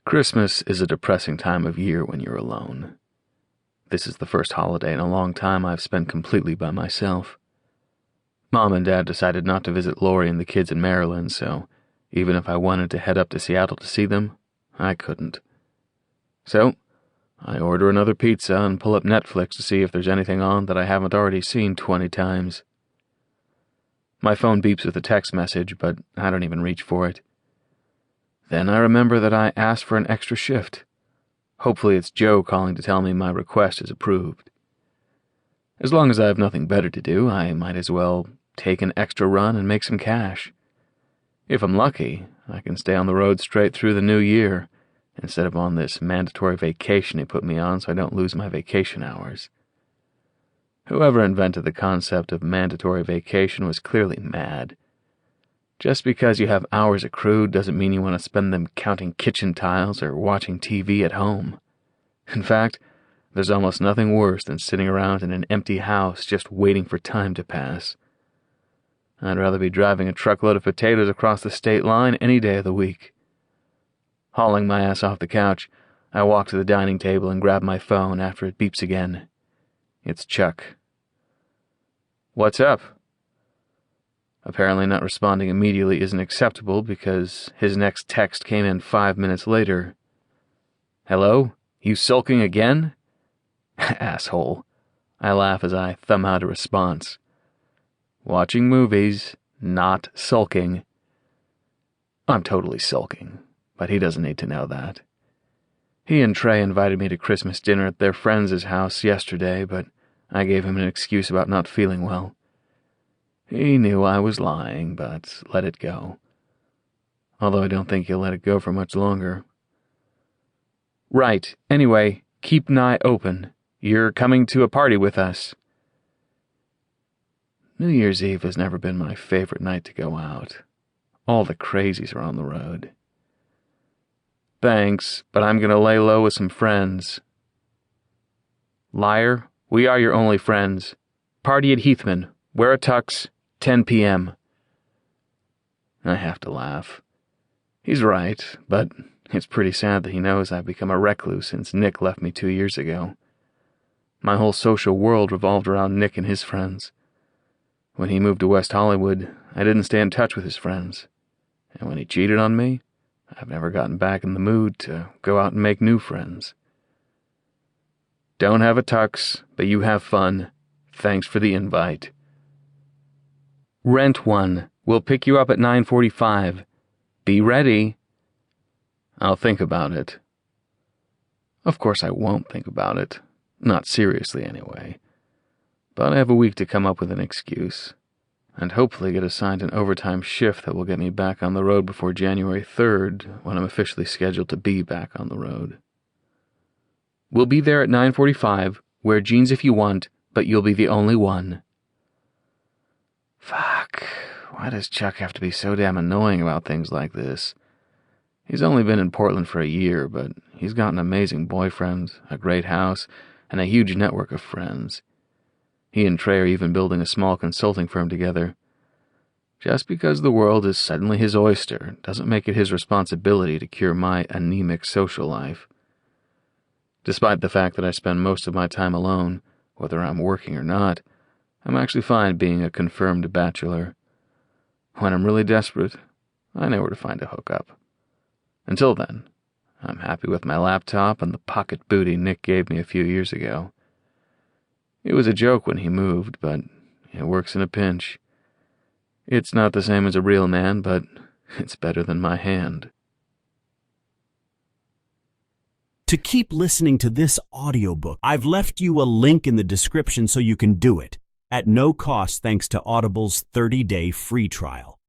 Christmas is a depressing time of year when you're alone. This is the first holiday in a long time I've spent completely by myself. Mom and Dad decided not to visit Lori and the kids in Maryland, so even if I wanted to head up to Seattle to see them, I couldn't. So, I order another pizza and pull up Netflix to see if there's anything on that I haven't already seen 20 times. My phone beeps with a text message, but I don't even reach for it. Then I remember that I asked for an extra shift. Hopefully it's Joe calling to tell me my request is approved. As long as I have nothing better to do, I might as well take an extra run and make some cash. If I'm lucky, I can stay on the road straight through the new year, instead of on this mandatory vacation he put me on so I don't lose my vacation hours. Whoever invented the concept of mandatory vacation was clearly mad. Just because you have hours accrued doesn't mean you want to spend them counting kitchen tiles or watching TV at home. In fact, there's almost nothing worse than sitting around in an empty house just waiting for time to pass. I'd rather be driving a truckload of potatoes across the state line any day of the week. Hauling my ass off the couch, I walk to the dining table and grab my phone after it beeps again. It's Chuck. "What's up?" Apparently not responding immediately isn't acceptable because his next text came in 5 minutes later. "Hello? You sulking again?" Asshole. I laugh as I thumb out a response. "Watching movies, not sulking." I'm totally sulking, but he doesn't need to know that. He and Trey invited me to Christmas dinner at their friend's house yesterday, but I gave him an excuse about not feeling well. He knew I was lying, but let it go. Although I don't think he'll let it go for much longer. "Right. Anyway, keep an eye open. You're coming to a party with us." New Year's Eve has never been my favorite night to go out. All the crazies are on the road. "Thanks, but I'm gonna lay low with some friends." "Liar, we are your only friends. Party at Heathman. Wear a tux, 10 p.m. I have to laugh. He's right, but it's pretty sad that he knows I've become a recluse since Nick left me 2 years ago. My whole social world revolved around Nick and his friends. When he moved to West Hollywood, I didn't stay in touch with his friends. And when he cheated on me, I've never gotten back in the mood to go out and make new friends. Don't have a tux, but you have fun. Thanks for the invite. Rent one. We'll pick you up at 9:45. Be ready. I'll think about it. Of course I won't think about it. Not seriously, anyway. But I have a week to come up with an excuse, and hopefully get assigned an overtime shift that will get me back on the road before January 3rd, when I'm officially scheduled to be back on the road. We'll be there at 9:45. Wear jeans if you want, but you'll be the only one. Fuck. Why does Chuck have to be so damn annoying about things like this? He's only been in Portland for a year, but he's got an amazing boyfriend, a great house, and a huge network of friends. He and Trey are even building a small consulting firm together. Just because the world is suddenly his oyster doesn't make it his responsibility to cure my anemic social life. Despite the fact that I spend most of my time alone, whether I'm working or not, I'm actually fine being a confirmed bachelor. When I'm really desperate, I know where to find a hookup. Until then, I'm happy with my laptop and the pocket booty Nick gave me a few years ago. It was a joke when he moved, but it works in a pinch. It's not the same as a real man, but it's better than my hand. To keep listening to this audiobook, I've left you a link in the description so you can do it, at no cost thanks to Audible's 30-day free trial.